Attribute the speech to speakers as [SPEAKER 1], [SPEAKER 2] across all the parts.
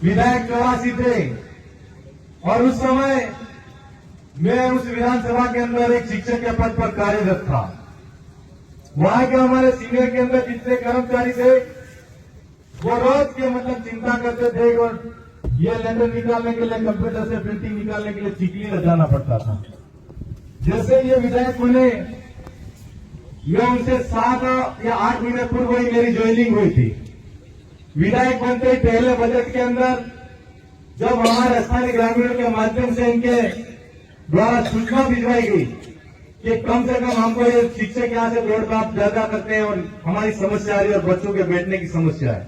[SPEAKER 1] विधायक 84 थे और उस समय मैं उस विधानसभा के अंदर एक शिक्षक के पद पर कार्यरत था। वहां के हमारे सीनियर के अंदर जितने कर्मचारी थे वो रोज के मतलब चिंता करते थे और ये लेटर निकालने के लिए कंप्यूटर से प्रिंटिंग निकालने के लिए चिकली जाना पड़ता था। जैसे ये विधायक बने, ये उनसे 7 या 8 महीने पूर्व ही मेरी ज्वाइनिंग हुई थी। विधायक बनते ही पहले बजट के अंदर जब हमारे स्थानीय ग्रामीणों के माध्यम से इनके द्वारा सूचना भिजवाई गई कि कम से कम हमको ये शिक्षक यहाँ से रोड पर ज्यादा करते हैं और हमारी समस्या आ रही है और बच्चों के बैठने की समस्या है,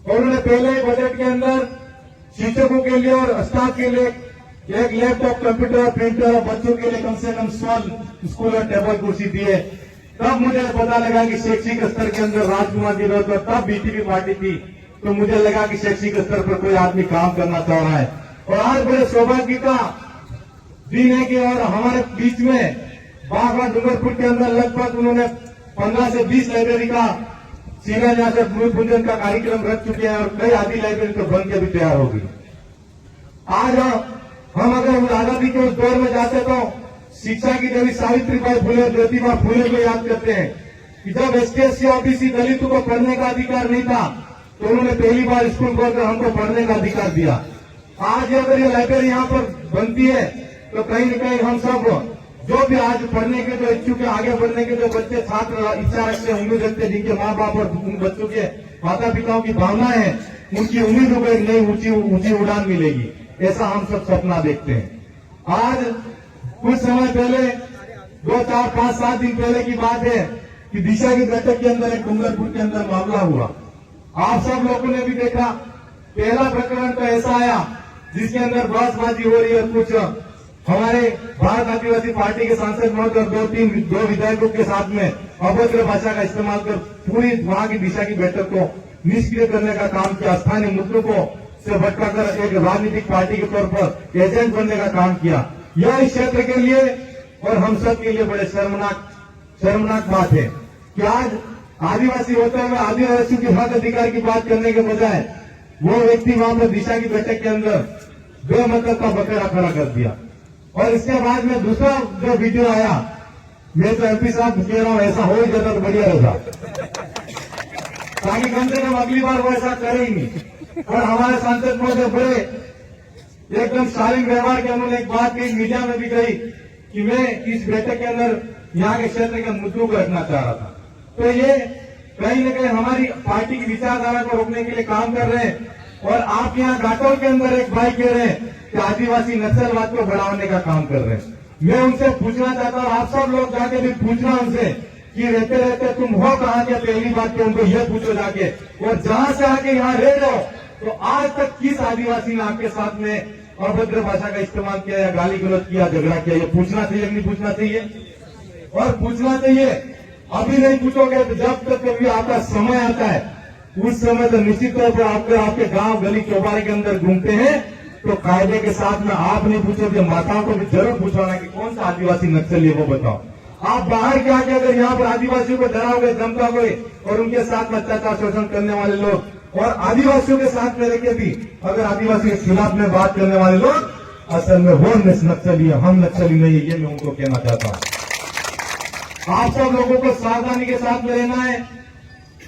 [SPEAKER 1] और उन्होंने पहले ही बजट के अंदर शिक्षकों के लिए और स्टाफ के लिए एक लैपटॉप, कंप्यूटर और प्रिंटर और बच्चों के लिए कम से कम 100 स्कूल और टेबल कुर्सी दिए। तब मुझे पता लगा कि शैक्षिक स्तर के अंदर राजकुमार की जरूरत है। तब बीटीपी पार्टी थी तो मुझे लगा कि शैक्षिक स्तर पर कोई आदमी काम करना चाह रहा है। और आज बड़े सौभाग्य का दिन है कि और हमारे बीच में बागवा डूंगरपुर के अंदर लगभग उन्होंने 15 से 20 लाइब्रेरी का शिलान्यास से भूमि पूजन का कार्यक्रम रख चुके हैं और कई आदि लाइब्रेरी तो बन के भी तैयार होगी। आज हम अगर आजादी के उस दौर में जाते तो शिक्षा की देवी सावित्रीबाई फुले, ज्योतिबा फुले को याद करते हैं कि जब एसटी ओबीसी दलितों को पढ़ने का अधिकार नहीं था तो उन्होंने पहली बार स्कूल खोलकर हमको पढ़ने का अधिकार दिया। आज अगर ये लाइब्रेरी यहाँ पर बनती है तो कहीं न कहीं हम सब जो भी आज पढ़ने के जो इच्छुक है, आगे बढ़ने के जो बच्चे छात्र इच्छा रखते हैं, उम्मीद रखते हैं, जिनके माँ बाप और उन बच्चों के माता पिताओं की भावनाएं हैं, उनकी उम्मीदों को एक नई ऊंची उड़ान मिलेगी, ऐसा हम सब सपना देखते हैं। आज कुछ समय पहले 2, 4, 5, 7 दिन पहले की बात है कि दिशा की बैठक के अंदर एक डूंगरपुर के अंदर मामला हुआ। आप सब लोगों ने भी देखा, पहला प्रकरण तो ऐसा आया जिसके अंदर बहसबाजी हो रही है। कुछ हमारे भारत आदिवासी पार्टी के सांसद महोदय और 2 विधायकों के साथ में अभद्र भाषा का इस्तेमाल कर पूरी वहां की दिशा की बैठक को निष्क्रिय करने का काम किया। स्थानीय मुद्दों को से भटकाकर एक राजनीतिक पार्टी के तौर पर एजेंट बनने का काम किया। यह इस क्षेत्र के लिए और हम सब के लिए बड़े शर्मनाक बात है कि आज आदिवासी होते हुए आदिवासियों के हक अधिकार की बात करने के बजाय वो व्यक्ति वहां पर दिशा की बैठक के अंदर बेमतलब का बखेड़ा खड़ा कर दिया। और इसके बाद में दूसरा जो वीडियो आया, मैं तो एमपी साहब कह रहा हूं ऐसा हो ही जाता तो बढ़िया रहता, ताकि कम से कम अगली बार वो ऐसा करे ही नहीं। और हमारे सांसद महोदय बड़े एकदम शालीन व्यवहार के उन्होंने एक बात कही, मीडिया में भी कही कि मैं इस बैठक के अंदर यहाँ के क्षेत्र के मुद्दों को रखना चाह रहा था। तो ये कहीं न कहीं हमारी पार्टी की विचारधारा को रोकने के लिए काम कर रहे हैं। और आप यहाँ घाटोल के अंदर एक भाई कह रहे हैं कि आदिवासी नक्सलवाद को बढ़ाने का काम कर रहे हैं। मैं उनसे पूछना चाहता हूँ, आप सब लोग जाके भी पूछना उनसे कि रहते रहते तुम हो कहाँ के, पहली बात तो उनको यह पूछो जाके। और जहां से आके यहाँ रह जाओ तो आज तक किस आदिवासी ने आपके साथ में अभद्र भाषा का इस्तेमाल किया या गाली गलौज किया, झगड़ा किया? ये पूछना चाहिए नहीं पूछना चाहिए? और पूछना चाहिए। अभी नहीं पूछोगे तो जब तक कभी आपका समय आता है उस समय तो निश्चित तौर पर आपके गांव गली चौबारे के अंदर घूमते हैं तो कायदे के साथ में आप नहीं पूछोगे, माताओं को भी जरूर पूछवाना कि कौन सा आदिवासी नक्सली है वो बताओ। आप बाहर के आके अगर यहाँ पर आदिवासियों को डराओगे, धमकाओगे और उनके साथ में अत्याचार शोषण करने वाले लोग और आदिवासियों के साथ में रहकर भी अगर आदिवासी के खिलाफ में बात करने वाले लोग असल में वो नक्सली है, हम नक्सली नहीं है, ये मैं उनको कहना चाहता हूँ। आप सब लोगों को सावधानी के साथ में रहना है।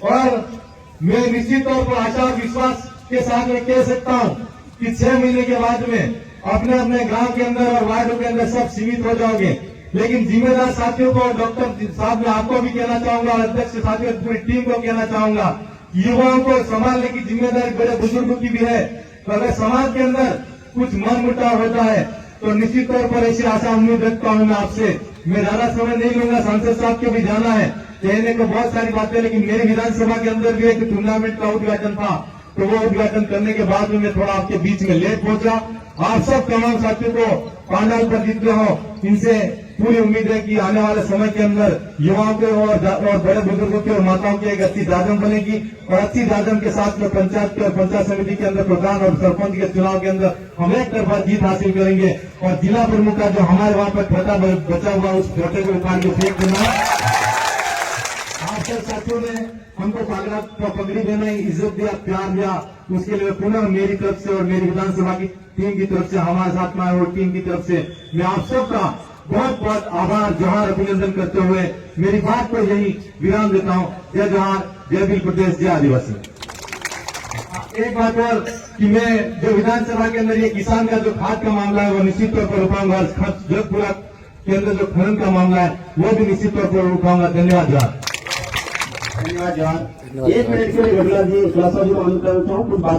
[SPEAKER 1] और मैं निश्चित तौर पर आशा और विश्वास के साथ में कह सकता हूं कि 6 महीने के बाद में अपने अपने गांव के अंदर और वार्डों के अंदर सब सीमित हो जाओगे। लेकिन जिम्मेदार साथियों को, डॉक्टर साहब मैं आपको भी कहना चाहूंगा, अध्यक्ष साथियों पूरी टीम को कहना चाहूंगा, युवाओं को संभालने की जिम्मेदारी बड़े बुजुर्गों की भी है। तो अगर समाज के अंदर कुछ मन मुटाव होता है तो निश्चित तौर पर ऐसी आशा उम्मीद रखता हूं मैं आपसे। मैं ज्यादा समय नहीं लूंगा, सांसद साहब को भी जाना है, कहने को बहुत सारी बातें, लेकिन मेरी विधानसभा के अंदर भी एक टूर्नामेंट का उद्घाटन था तो वो उद्घाटन करने के बाद में मैं थोड़ा आपके बीच में लेट पहुंचा। आप सब तमाम साथियों को पांडाल पर जितने हो इनसे पूरी उम्मीद है कि आने वाले समय के अंदर युवाओं के और बड़े बुजुर्गों के और माताओं की एक अच्छी दादम बनेगी और अच्छी दादम के साथ में पंचायत के और पंचायत समिति के अंदर प्रधान और सरपंच के चुनाव के अंदर हम एक तरफा जीत हासिल करेंगे। और जिला प्रमुख का जो हमारे वहां पर खटा बचा हुआ उस छोटे को उखाड़ के फेंक देना। आप डॉक्टर साथियों ने हमको पगड़ी देना, इज्जत दिया, प्यार दिया, उसके लिए पुनः मेरी तरफ से और मेरी विधानसभा की टीम की तरफ से, हमारे साथ में और टीम की तरफ से मैं आप सबका बहुत बहुत आभार, जोहार, अभिनंदन करते हुए मेरी बात को यही विराम देता हूं। जय जोहार, जय भील प्रदेश, जय आदिवासी। एक बात और कि मैं जो विधानसभा के अंदर ये किसान का जो खाद का मामला है वो निश्चित तौर पर उठाऊंगा। जगपुरा के अंदर जो खनन का मामला है वो भी निश्चित तौर पर उठाऊंगा। धन्यवाद जोहार।
[SPEAKER 2] धन्यवाद जोहार। 1 मिनट के लिए गढ़ला जी, खुलासा जी को अनुरोध करता हूँ कुछ बात